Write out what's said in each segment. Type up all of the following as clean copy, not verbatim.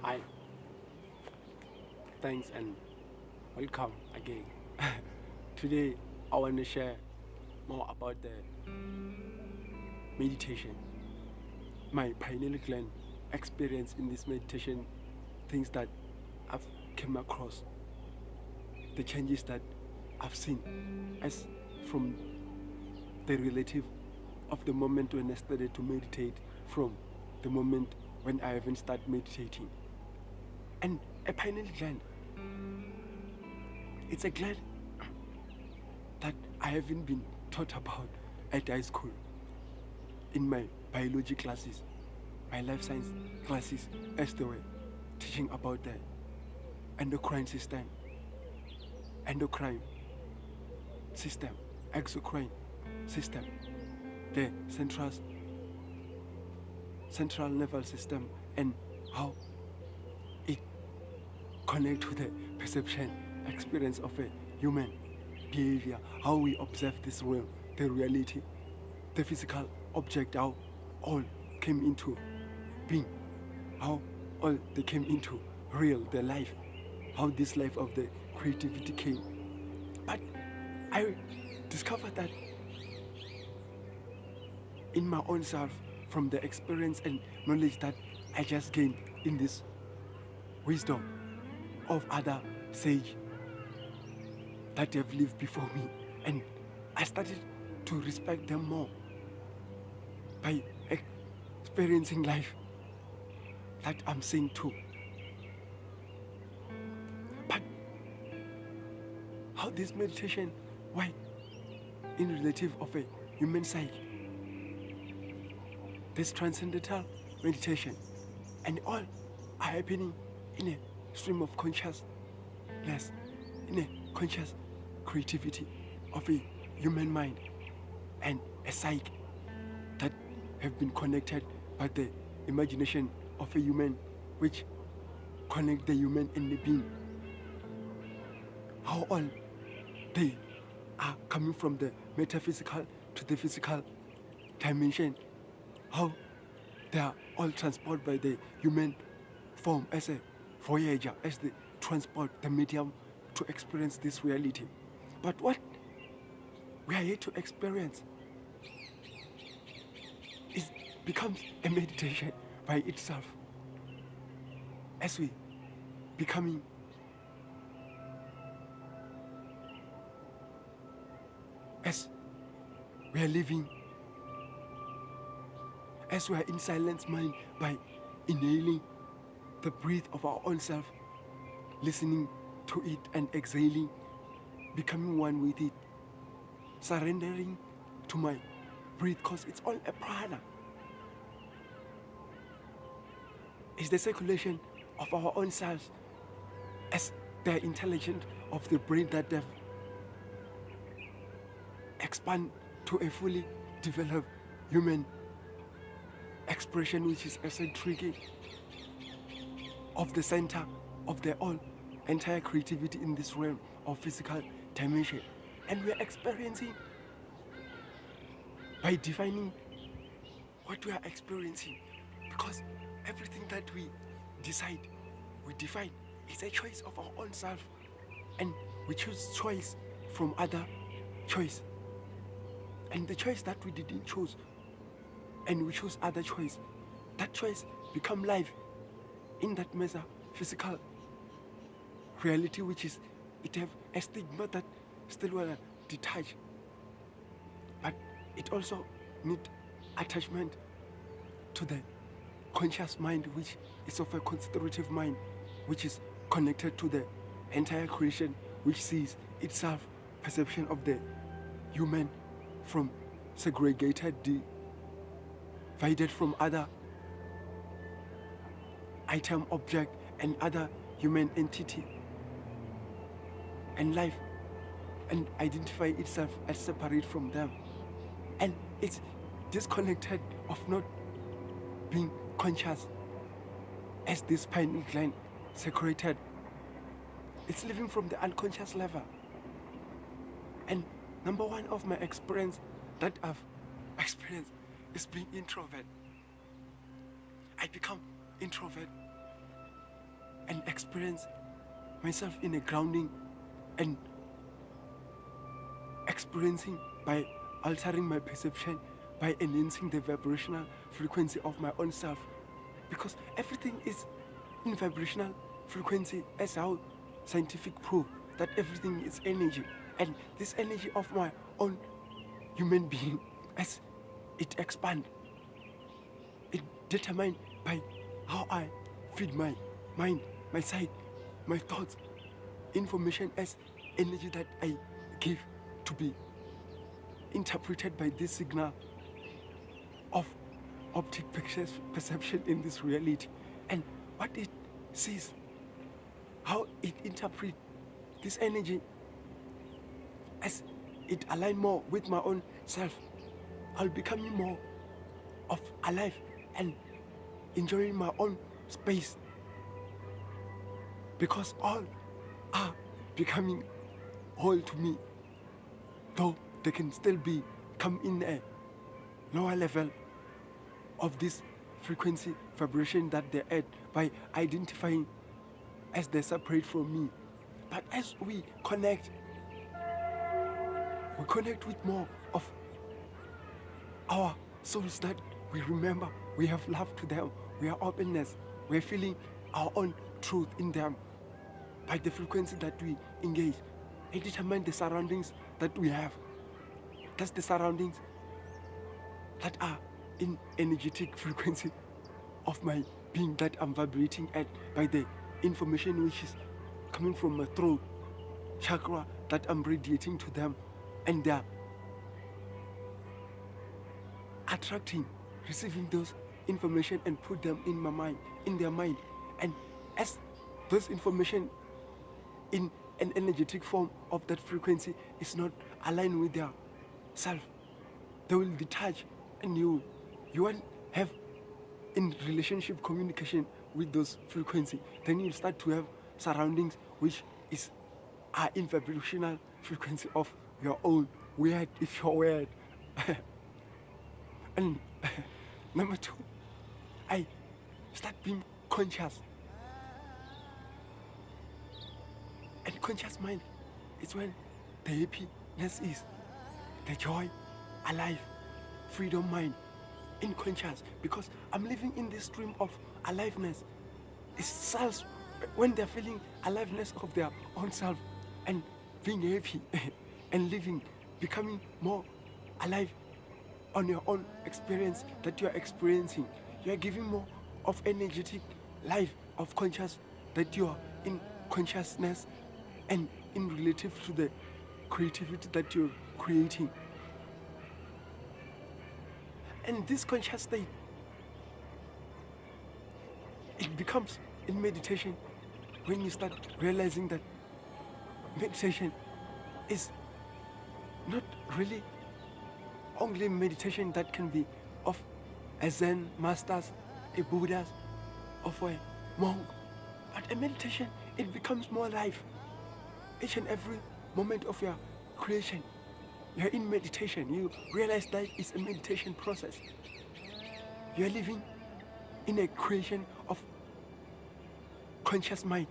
Hi, thanks and welcome again. Today, I want to share more about the meditation, my pineal gland experience in this meditation, things that I've come across, the changes that I've seen as from the relative of the moment when I started to meditate from the moment when I haven't started meditating. And a pineal gland, it's a gland that I haven't been taught about at high school in my biology classes, my life science classes, as they were teaching about the endocrine system, endocrine system, exocrine system, the central nervous system, and how it connects to the perception experience of a human behavior, how we observe this world, the reality, the physical object, how all came into being, how all they came into real, the life, how this life of the creativity came. But I discovered that in my own self, from the experience and knowledge that I just gained in this wisdom of other sage that have lived before me, and I started to respect them more by experiencing life that I'm seeing too. But how this meditation, why in relative of a human psyche, this transcendental meditation, and all are happening in a stream of consciousness, in a conscious creativity of a human mind and a psyche that have been connected by the imagination of a human, which connect the human and the being. How all they are coming from the metaphysical to the physical dimension, how they are all transported by the human form as a voyager, as the transport, the medium to experience this reality. But what we are here to experience is becomes a meditation by itself as we becoming as we are living, as we are in silence mind by inhaling the breath of our own self, listening to it and exhaling, becoming one with it, surrendering to my breath, because it's all a prana. It's the circulation of our own selves as the intelligence of the brain that they've expand to a fully developed human expression, which is eccentric of the center of the all entire creativity in this realm of physical dimension. And we are experiencing by defining what we are experiencing, because everything that we decide, we define, is a choice of our own self, and we choose choice from other choice, and the choice that we didn't choose and we choose other choice, that choice become life in that measure physical reality, which is it have a stigma that still wanna detach, but it also need attachment to the conscious mind, which is of a constitutive mind, which is connected to the entire creation, which sees itself perception of the human from segregated, divided from other item, object, and other human entity and life, and identify itself as separate from them. And it's disconnected of not being conscious as this pineal gland secreted. It's living from the unconscious level. And number one of my experience that I've experienced is being introvert. I become introvert and experience myself in a grounding and experiencing by altering my perception, by enhancing the vibrational frequency of my own self. Because everything is in vibrational frequency, as how scientific proof that everything is energy. And this energy of my own human being, as it expands, it determined by how I feed my mind, my sight, my thoughts, information as energy that I give to be interpreted by this signal of optic perception in this reality. And what it sees, how it interprets this energy as it aligns more with my own self, I'll becoming more of alive and enjoying my own space, because all are becoming whole to me, though they can still be come in a lower level of this frequency vibration that they're at by identifying as they're separate from me. But as we connect with more of our souls that we remember, we have love to them, we are openness, we're feeling our own truth in them. By the frequency that we engage, it determines the surroundings that we have. That's the surroundings that are in energetic frequency of my being that I'm vibrating at, by the information which is coming from my throat chakra that I'm radiating to them, and they're attracting, receiving those information and put them in my mind, in their mind. And as those information in an energetic form of that frequency is not aligned with their self, they will detach, and you won't have in relationship communication with those frequency. Then you start to have surroundings which are in vibrational frequency of your own. Weird if you're weird. And number two, I start being conscious. And conscious mind is when the happiness is, the joy, alive, freedom mind, in conscious, because I'm living in this stream of aliveness. It's self, when they're feeling aliveness of their own self and being happy and living, becoming more alive on your own experience that you are experiencing. You are giving more of energetic life of conscious, that you are in consciousness and in relative to the creativity that you're creating. And this conscious state, it becomes in meditation when you start realizing that meditation is not really only meditation that can be of a Zen masters, a Buddhas, of a monk, but a meditation, it becomes more life. Each and every moment of your creation, you're in meditation. You realize life is a meditation process. You're living in a creation of conscious mind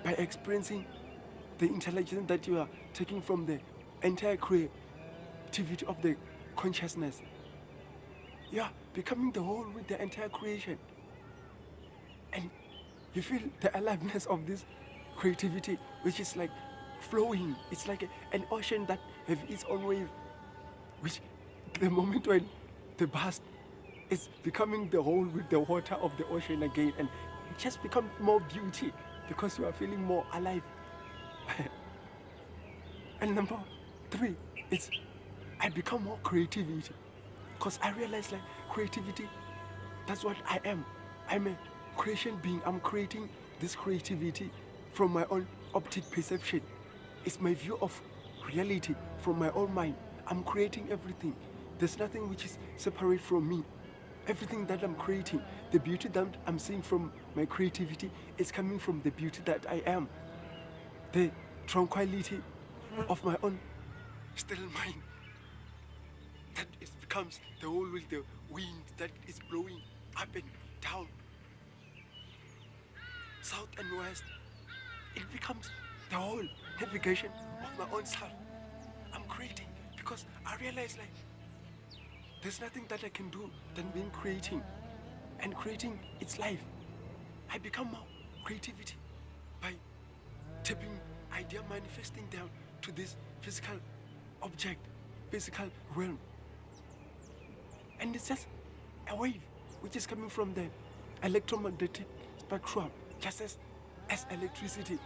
by experiencing the intelligence that you are taking from the entire creativity of the consciousness. You are becoming the whole with the entire creation. And you feel the aliveness of this creativity, which is like flowing. It's like an ocean that has its own wave, which the moment when the burst is becoming the whole with the water of the ocean again, and it just becomes more beauty because you are feeling more alive. And number three, it's I become more creativity, because I realize like creativity, that's what I am. I'm a creation being. I'm creating this creativity from my own optic perception. It's my view of reality from my own mind. I'm creating everything. There's nothing which is separate from me. Everything that I'm creating, the beauty that I'm seeing from my creativity is coming from the beauty that I am. The tranquility of my own still mind. That it becomes the whole with the wind that is blowing up and down. south and west. It becomes the whole navigation of my own self. I'm creating because I realize like there's nothing that I can do than being creating. And creating its life. I become more creativity by tapping idea, manifesting them to this physical object, physical realm. And it's just a wave which is coming from the electromagnetic spectrum, just as electricity,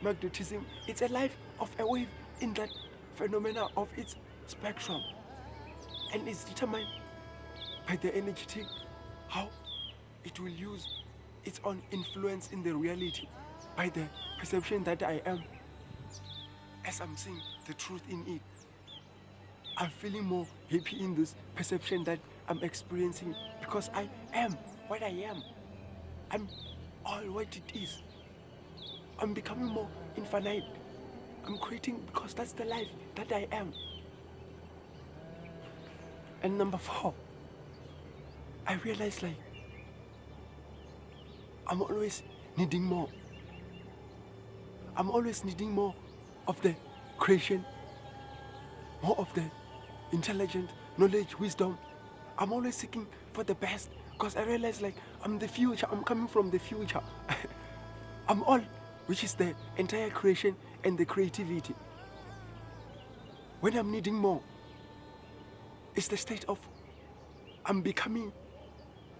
magnetism. It's a life of a wave in that phenomena of its spectrum. And it's determined by the energetic, how it will use its own influence in the reality, by the perception that I am. As I'm seeing the truth in it, I'm feeling more happy in this perception that I'm experiencing, because I am what I am. I'm all what it is. I'm becoming more infinite. I'm creating because that's the life that I am. And number 4, I realize like I'm always needing more. I'm always needing more of the creation, more of the intelligent knowledge, wisdom. I'm always seeking for the best because I realize like I'm the future. I'm coming from the future. I'm all, which is the entire creation and the creativity. When I'm needing more, it's the state of I'm becoming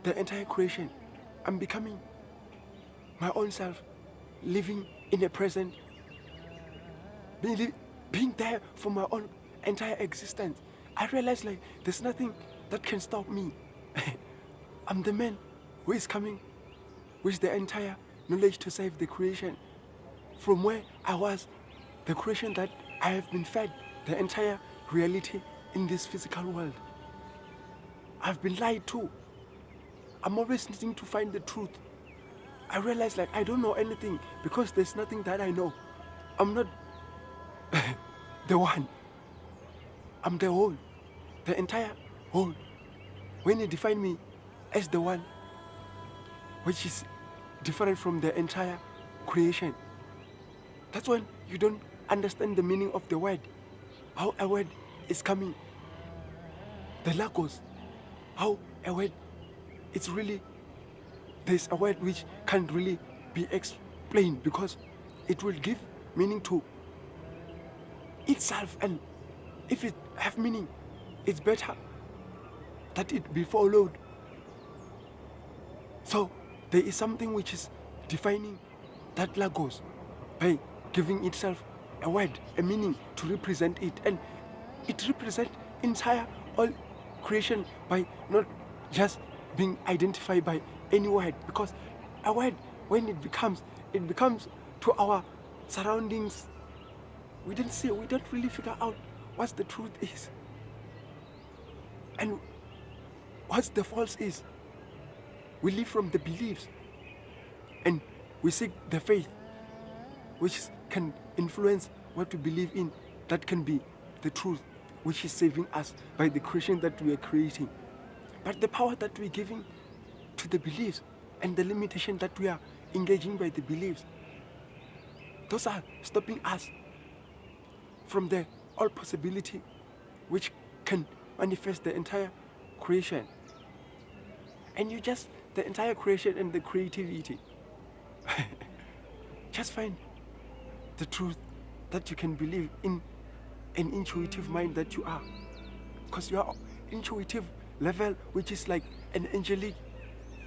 the entire creation. I'm becoming my own self, living in the present, being there for my own entire existence. I realize like there's nothing that can stop me. I'm the man who is coming with the entire knowledge to save the creation. From where I was, the creation that I have been fed, the entire reality in this physical world. I've been lied to. I'm always needing to find the truth. I realize like I don't know anything because there's nothing that I know. I'm not the one. I'm the whole, the entire whole. When you define me as the one, which is different from the entire creation, that's when you don't understand the meaning of the word. How a word is coming. The logos. How a word, it's really, there's a word which can't really be explained because it will give meaning to itself, and if it have meaning, it's better that it be followed. So there is something which is defining that logos by giving itself a word, a meaning to represent it, and it represents entire all creation by not just being identified by any word, because a word, when it becomes to our surroundings, we don't really figure out what the truth is and what the false is. We live from the beliefs and we seek the faith which can influence what we believe in, that can be the truth which is saving us by the creation that we are creating. But the power that we're giving to the beliefs and the limitation that we are engaging by the beliefs, those are stopping us from the all possibility which can manifest the entire creation. And you just, the entire creation and the creativity. Just find the truth that you can believe in, an intuitive mind that you are. Because you are intuitive level, which is like an angelic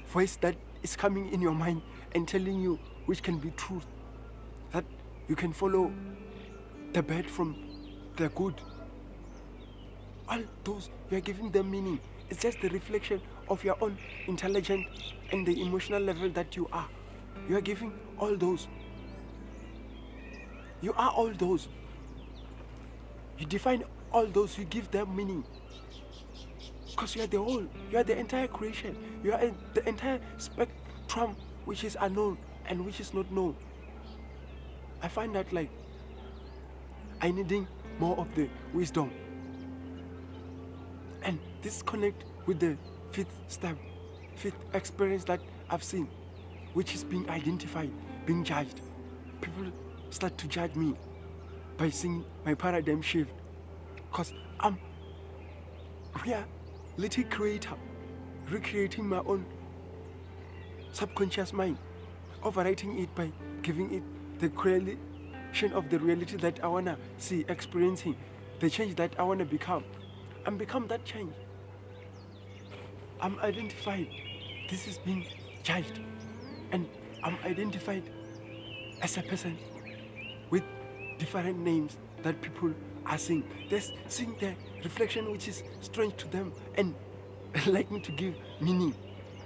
voice that is coming in your mind and telling you which can be truth, that you can follow the bad from the good. All those, you are giving them meaning. It's just the reflection of your own intelligence and the emotional level that you are. You are giving all those. You are all those. You define all those, you give them meaning. Because you are the whole, you are the entire creation. You are the entire spectrum which is unknown and which is not known. I find that like I needing more of the wisdom. And this connect with the fifth step, fifth experience that I've seen, which is being identified. being judged. People start to judge me by seeing my paradigm shift, because I'm reality creator, recreating my own subconscious mind, overwriting it by giving it the creation of the reality that I wanna see, experiencing the change that I wanna become. I'm become that change. I'm identified. This is being judged, and I'm identified as a person with different names that people are seeing. They're seeing the reflection which is strange to them and like me to give meaning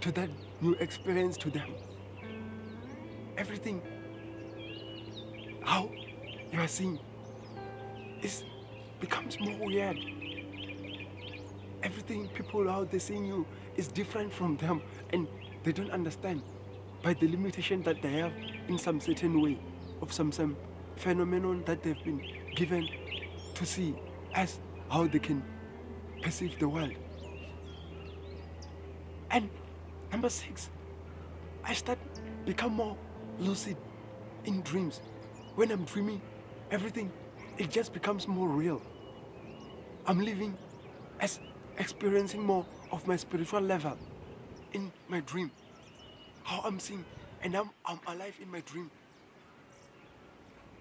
to that new experience to them. Everything, how you are seeing, becomes more weird. Everything, people, how they're seeing you is different from them, and they don't understand by the limitation that they have in some certain way of some phenomenon that they've been given to see as how they can perceive the world. And number 6, I start become more lucid in dreams. When I'm dreaming, everything, it just becomes more real. I'm living as experiencing more of my spiritual level in my dream. How I'm seeing, and I'm alive in my dream.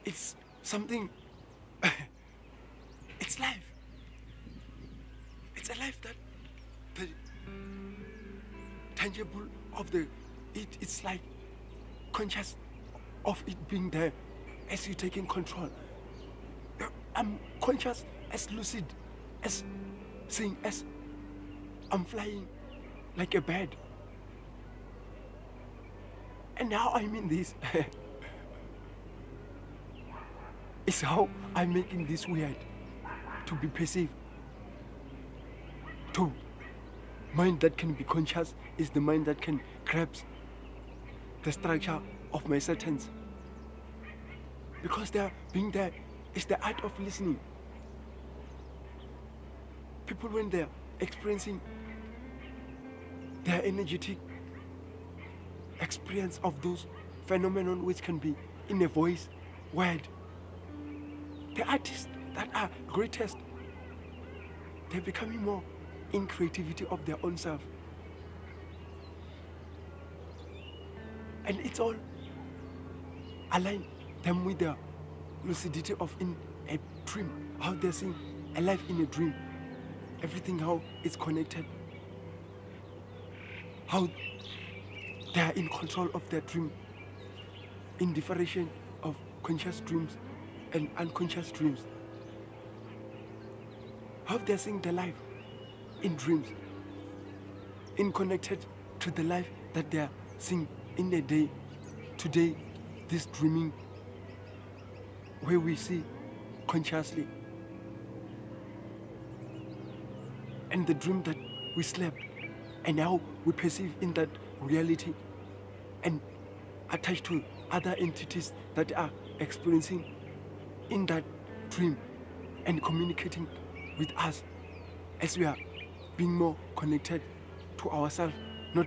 It's something, it's life. It's a life that the tangible of it's like conscious of it being there as you taking control. I'm conscious as lucid, as seeing, as I'm flying like a bird. And how I mean this is how I'm making this weird to be perceived. To mind that can be conscious is the mind that can grasp the structure of my sentence. Because they're being there is the art of listening. People, when they're experiencing their energetic experience of those phenomenon which can be in a voice, word, the artists that are greatest, they're becoming more in creativity of their own self. And it's all align them with the lucidity of in a dream, how they're seeing a life in a dream. Everything, how it's connected, how they are in control of their dream, in differentiation of conscious dreams and unconscious dreams. How they're seeing their life in dreams, in connected to the life that they're seeing in the day, today, this dreaming, where we see consciously. And the dream that we slept, and now we perceive in that reality and attached to other entities that are experiencing in that dream and communicating with us as we are being more connected to ourselves, not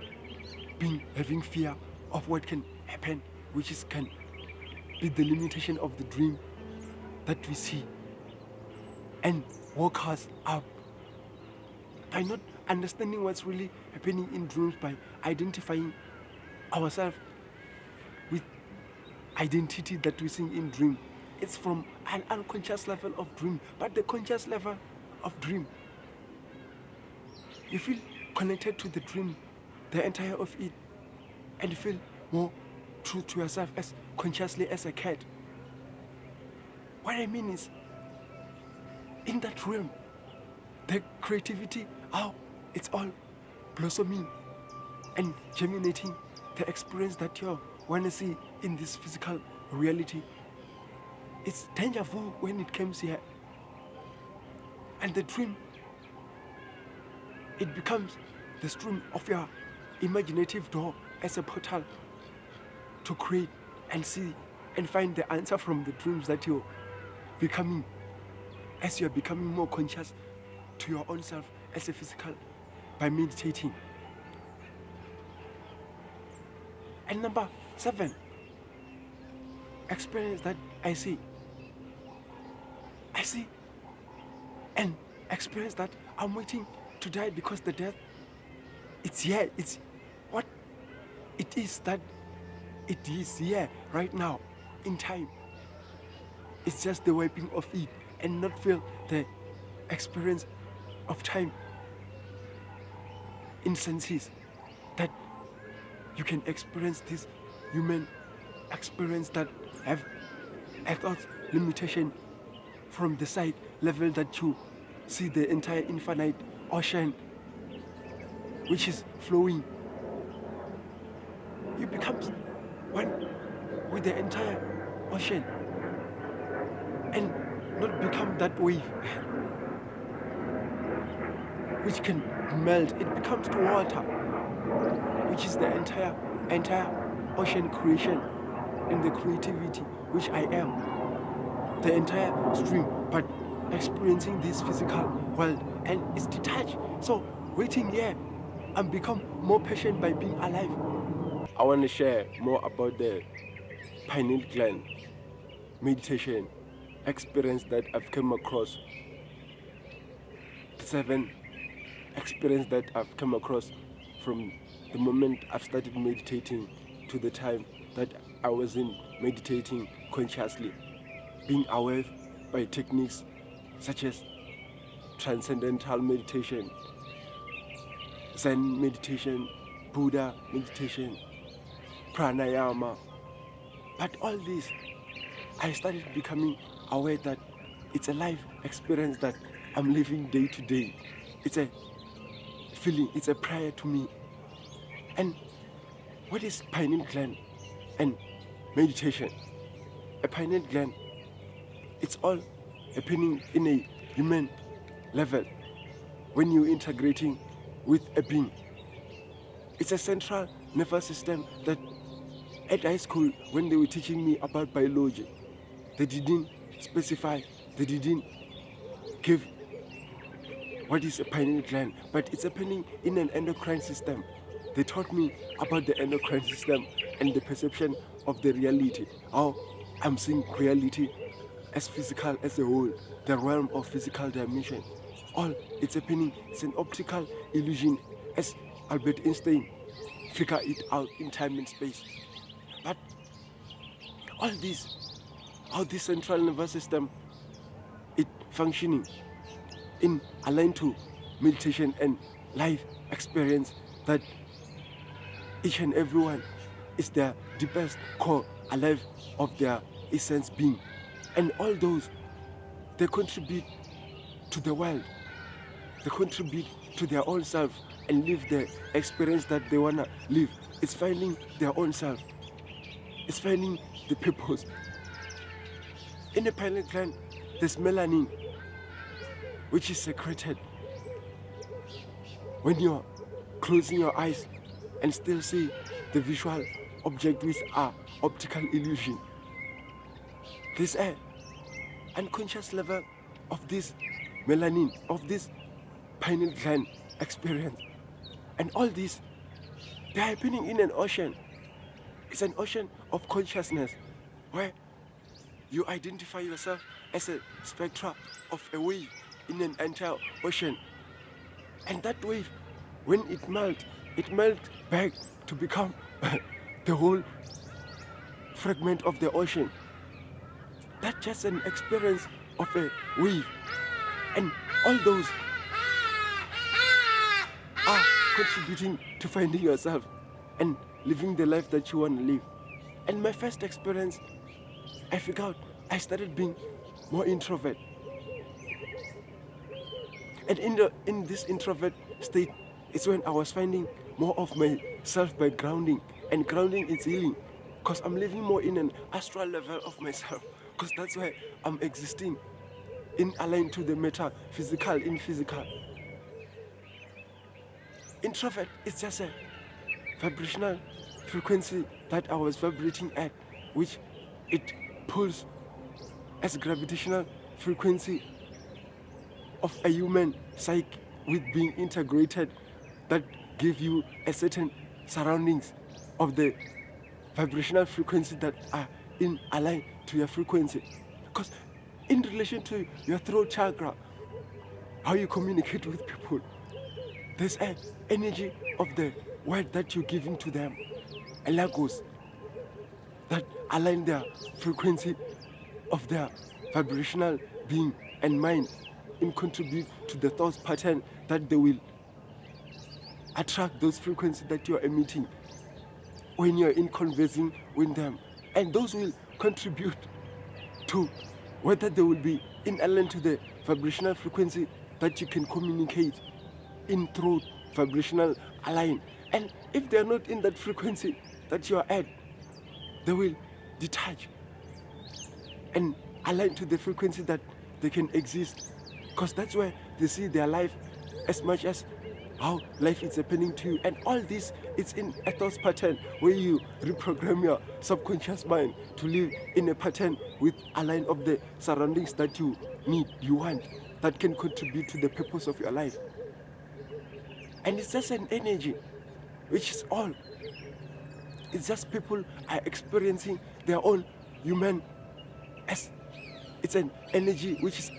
having fear of what can happen, which can be the limitation of the dream that we see, and woke us up by not understanding what's really happening in dreams, by identifying ourselves with identity that we see in dream. It's from an unconscious level of dream, but the conscious level of dream, you feel connected to the dream, the entire of it, and you feel more true to yourself as consciously as a cat. What I mean is, in that realm, the creativity, how it's all blossoming and germinating, the experience that you want to see in this physical reality, it's deja vu when it comes here. And the dream, it becomes the stream of your imaginative door as a portal to create and see and find the answer from the dreams that you're becoming, as you're becoming more conscious to your own self as a physical by meditating. And number 7, experience that I see and experience that I'm waiting to die, because the death, it's here. It's what it is, that it is here right now in time. It's just the wiping of it, and not feel the experience of time in senses, that you can experience this human experience that have a thought limitation from the side level, that you see the entire infinite ocean which is flowing. You become one with the entire ocean and not become that wave which can melt. It becomes to water, which is the entire ocean creation and the creativity which I am, the entire stream, but experiencing this physical world, and it's detached. So waiting here and become more patient by being alive. I want to share more about the pineal gland meditation experience that I've come across, the 7 experience that I've come across from the moment I've started meditating to the time that I wasn't meditating consciously, being aware by techniques such as transcendental meditation, Zen meditation, Buddha meditation, pranayama. But all this, I started becoming aware that it's a life experience that I'm living day to day. It's a feeling, it's a prayer to me. And what is pineal gland and meditation? A pineal gland, it's all happening in a human level when you're integrating with a being. It's a central nervous system that at high school, when they were teaching me about biology, they didn't specify, they didn't give what is a pineal gland, but it's happening in an endocrine system. They taught me about the endocrine system and the perception of the reality, how I'm seeing reality as physical as a whole, the realm of physical dimension. All it's happening, it's an optical illusion, as Albert Einstein figured it out in time and space. But all this, how this central nervous system is functioning in aligned to meditation and life experience, that each and everyone is their deepest core alive of their essence being, and all those, they contribute to the world, they contribute to their own self and live the experience that they wanna live. It's finding their own self, it's finding the purpose. In the pineal gland, there's melanin, which is secreted when you're closing your eyes and still see the visual object with our optical illusion. There's an unconscious level of this melanin, of this pineal gland experience. And all this, they're happening in an ocean. It's an ocean of consciousness where you identify yourself as a spectra of a wave in an entire ocean. And that wave, when it melts back to become the whole fragment of the ocean. That's just an experience of a wave. And all those are contributing to finding yourself and living the life that you want to live. And my first experience, I figured out I started being more introvert. And in this introvert state, it's when I was finding more of myself by grounding. And grounding is healing, because I'm living more in an astral level of myself, because that's where I'm existing, in aligned to the metaphysical, in physical. Introvert is just a vibrational frequency that I was vibrating at, which it pulls as gravitational frequency of a human psyche with being integrated, that give you a certain surroundings of the vibrational frequency that are in align to your frequency. Because in relation to your throat chakra, how you communicate with people, there's an energy of the word that you're giving to them, a logos, that align their frequency of their vibrational being and mind and contribute to the thoughts pattern that they will attract those frequencies that you're emitting when you're in conversing with them. And those will contribute to whether they will be in align to the vibrational frequency that you can communicate in through vibrational align. And if they're not in that frequency that you are at, they will detach and align to the frequency that they can exist, because that's where they see their life as much as how life is happening to you. And all this, it's in a thought pattern where you reprogram your subconscious mind to live in a pattern with a line of the surroundings that you need, you want, that can contribute to the purpose of your life. And it's just an energy, which is all. It's just people are experiencing their own human, as it's an energy which is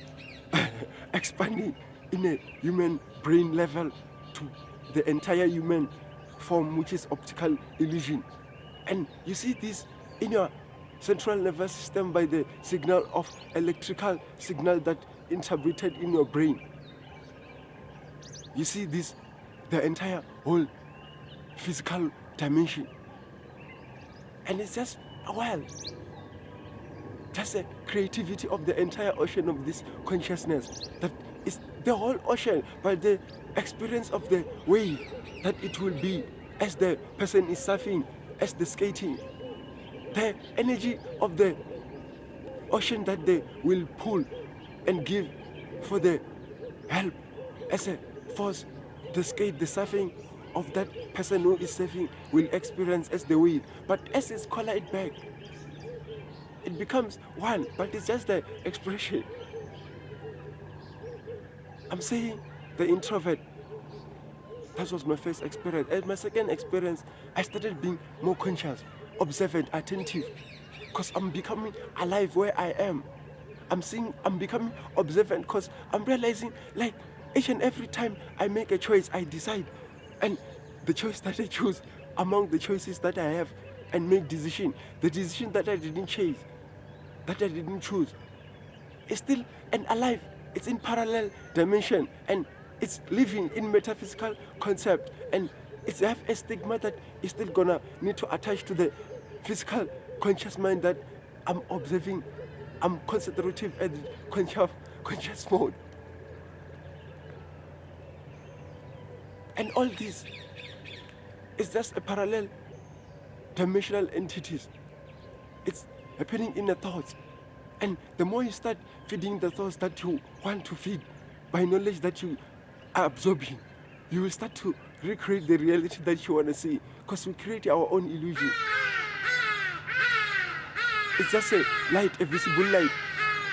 expanding in a human brain level to the entire human form, which is optical illusion. And you see this in your central nervous system by the signal of electrical signal that interpreted in your brain. You see this, the entire whole physical dimension. And it's just a while. Just the creativity of the entire ocean of this consciousness, that is the whole ocean, but the experience of the wave that it will be as the person is surfing, as the skating, the energy of the ocean that they will pull and give for the help as a force, the skate, the surfing of that person who is surfing will experience as the wave. But as it's collide back, it becomes one, but it's just the expression. I'm saying the introvert, that was my first experience. And my second experience, I started being more conscious, observant, attentive, because I'm becoming alive where I am. I'm becoming observant because I'm realizing, like, each and every time I make a choice, I decide. And the choice that I choose among the choices that I have and make decision, the decision that I didn't chase, that I didn't choose, is still and alive. It's in parallel dimension, and it's living in metaphysical concept, and it's have a stigma that is still gonna need to attach to the physical conscious mind that I'm observing. I'm concentrative at the conscious mode. And all this is just a parallel dimensional entities. It's happening in the thoughts. And the more you start feeding the thoughts that you want to feed by knowledge that you are absorbing, you will start to recreate the reality that you want to see, because we create our own illusion. It's just a light, a visible light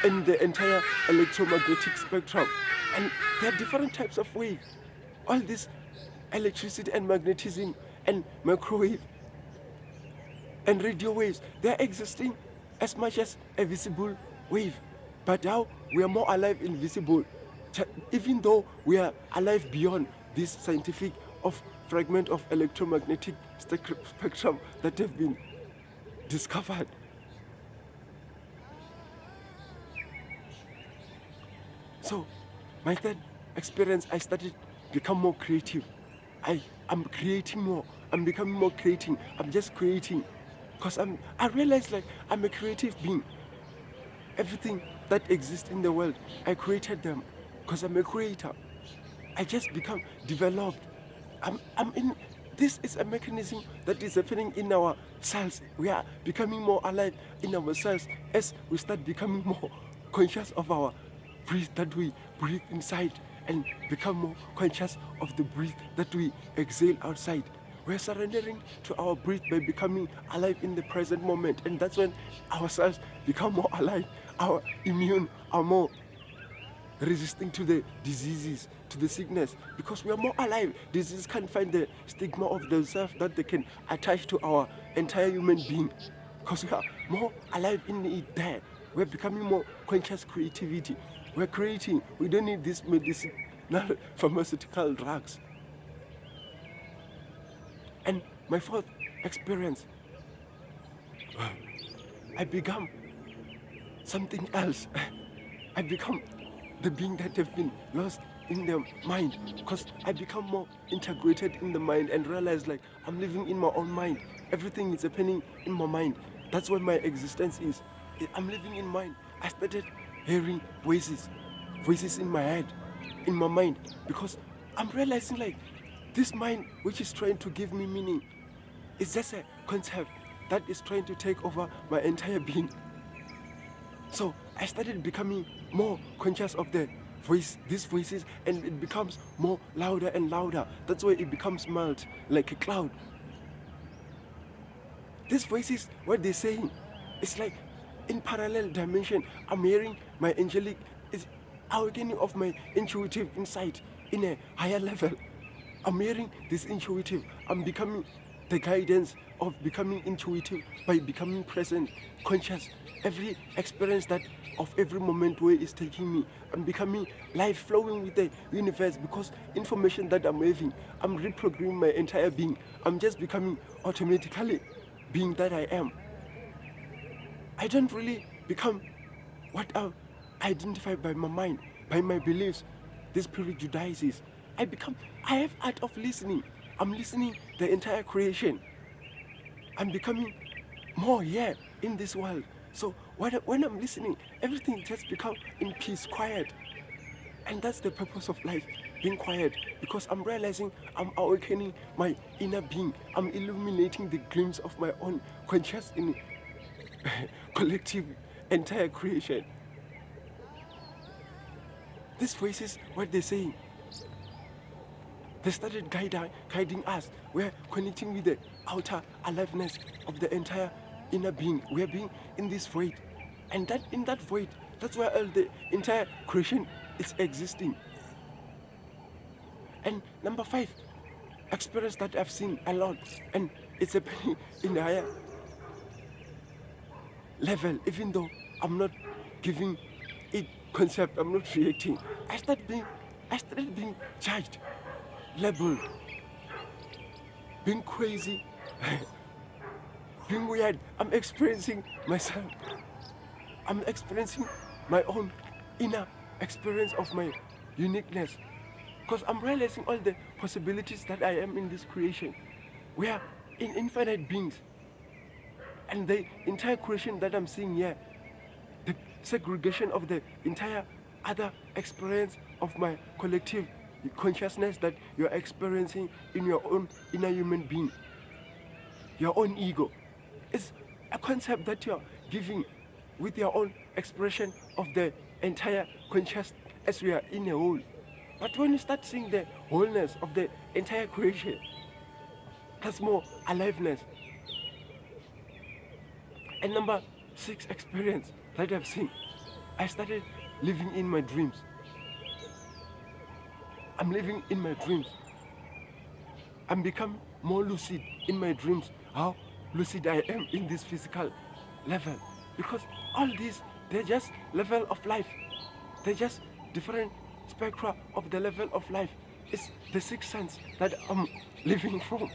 in the entire electromagnetic spectrum. And there are different types of waves. All this electricity and magnetism and microwave and radio waves, they're existing as much as a visible wave. But now we are more alive in visible, even though we are alive beyond this scientific of fragment of electromagnetic spectrum that have been discovered. So my third experience, I started become more creative. I'm creating more. I'm becoming more creating. I'm just creating. Because I realize, like, I'm a creative being. Everything that exists in the world, I created them. Because I'm a creator. I just become developed. I'm in, this is a mechanism that is happening in our cells. We are becoming more alive in our cells as we start becoming more conscious of our breath that we breathe inside, and become more conscious of the breath that we exhale outside. We're surrendering to our breath by becoming alive in the present moment, and that's when our cells become more alive. Our immune are more resisting to the diseases, to the sickness, because we are more alive. Disease can't find the stigma of themselves that they can attach to our entire human being, because we are more alive in it there. We're becoming more conscious creativity. We're creating. We don't need this medicinal pharmaceutical drugs. And my fourth experience, I become something else. I become the being that have been lost in the mind, because I become more integrated in the mind and realize like I'm living in my own mind. Everything is happening in my mind. That's where my existence is. I'm living in mind. I started hearing voices in my head, in my mind, because I'm realizing like this mind which is trying to give me meaning is just a concept that is trying to take over my entire being. So I started becoming more conscious of these voices, and it becomes more louder and louder. That's why it becomes mild, like a cloud. These voices, what they're saying, it's like in parallel dimension. I'm hearing my angelic, it's awakening of my intuitive insight in a higher level. I'm hearing this intuitive. I'm becoming the guidance of becoming intuitive by becoming present, conscious. Every experience that of every moment where it's taking me, I'm becoming life flowing with the universe, because information that I'm having, I'm reprogramming my entire being. I'm just becoming automatically being that I am. I don't really become what I identify by my mind, by my beliefs, this prejudices. I have art of listening. I'm listening the entire creation. I'm becoming more here in this world. So when I'm listening, everything just becomes in peace, quiet. And that's the purpose of life, being quiet, because I'm realizing I'm awakening my inner being. I'm illuminating the glimpse of my own conscious in collective entire creation. These voices, what they're saying, they started guiding us. We're connecting with the outer aliveness of the entire inner being. We're being in this void. And that in that void, that's where all the entire creation is existing. And number 5, experience that I've seen a lot, and it's happening in the higher level, even though I'm not giving it concept, I'm not reacting. I started being judged, labeled, being crazy, being weird. I'm experiencing myself. I'm experiencing my own inner experience of my uniqueness, because I'm realizing all the possibilities that I am in this creation. We are in infinite beings, and the entire creation that I'm seeing here, the segregation of the entire other experience of my collective consciousness that you're experiencing in your own inner human being, your own ego, is a concept that you're giving with your own expression of the entire conscious as we are in a whole. But when you start seeing the wholeness of the entire creation, that's more aliveness. And number 6 experience that I've seen, I started living in my dreams. I'm living in my dreams. I'm becoming more lucid in my dreams. How lucid I am in this physical level. Because all these, they're just level of life. They're just different spectra of the level of life. It's the 6th sense that I'm living from.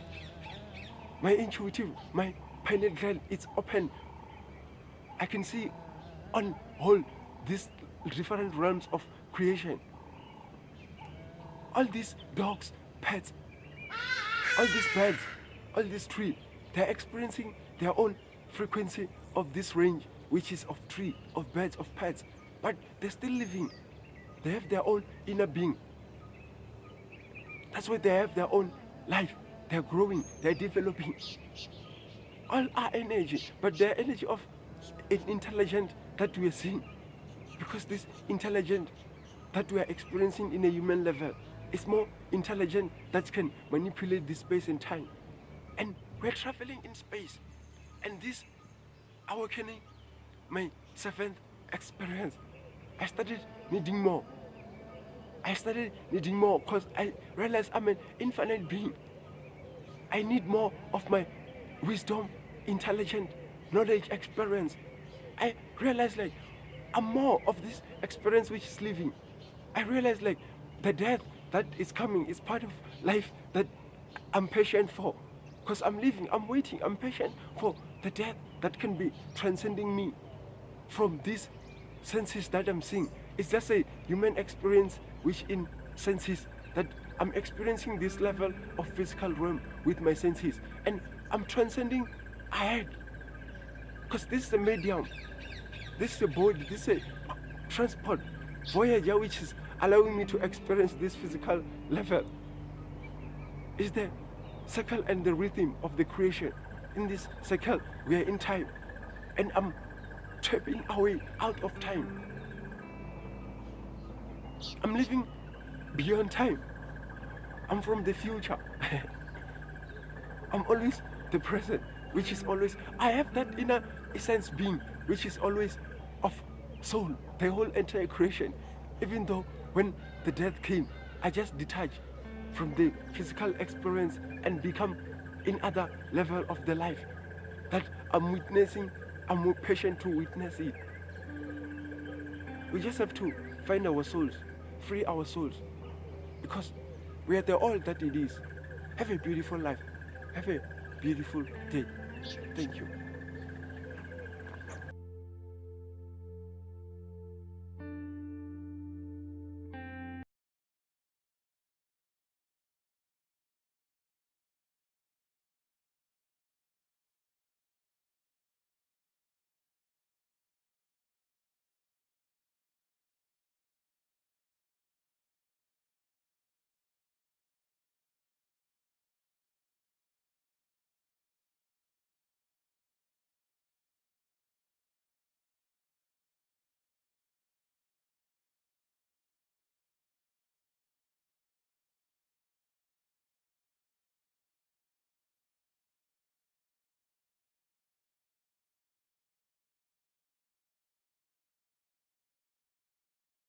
My intuitive, my pineal gland, it's open. I can see on whole these different realms of creation. All these dogs, pets, all these birds, all these trees, they're experiencing their own frequency of this range, which is of tree, of birds, of pets. But they're still living. They have their own inner being. That's why they have their own life. They're growing, they're developing. All are energy, but they're energy of an intelligent that we are seeing. Because this intelligent that we are experiencing in a human level is more intelligent that can manipulate this space and time. And we're traveling in space. And this awakening, my 7th experience, I started needing more. I started needing more because I realized I'm an infinite being. I need more of my wisdom, intelligence, knowledge, experience, I realize like I'm more of this experience which is living. I realize like the death that is coming is part of life that I'm patient for. Because I'm living, I'm waiting, I'm patient for the death that can be transcending me from these senses that I'm seeing. It's just a human experience which in senses that I'm experiencing this level of physical realm with my senses. And I'm transcending ahead. Because this is a medium. This is a body, this is a transport voyager which is allowing me to experience this physical level. Is the circle and the rhythm of the creation. In this circle, we are in time. And I'm tapping away out of time. I'm living beyond time. I'm from the future. I'm always the present, which is always, I have that inner essence being, which is always of soul, the whole entire creation. Even though when the death came, I just detached from the physical experience and become in other level of the life that I'm witnessing. I'm more patient to witness it. We just have to find our souls, free our souls, because we are the all that it is. Have a beautiful life. Have a beautiful day. Thank you.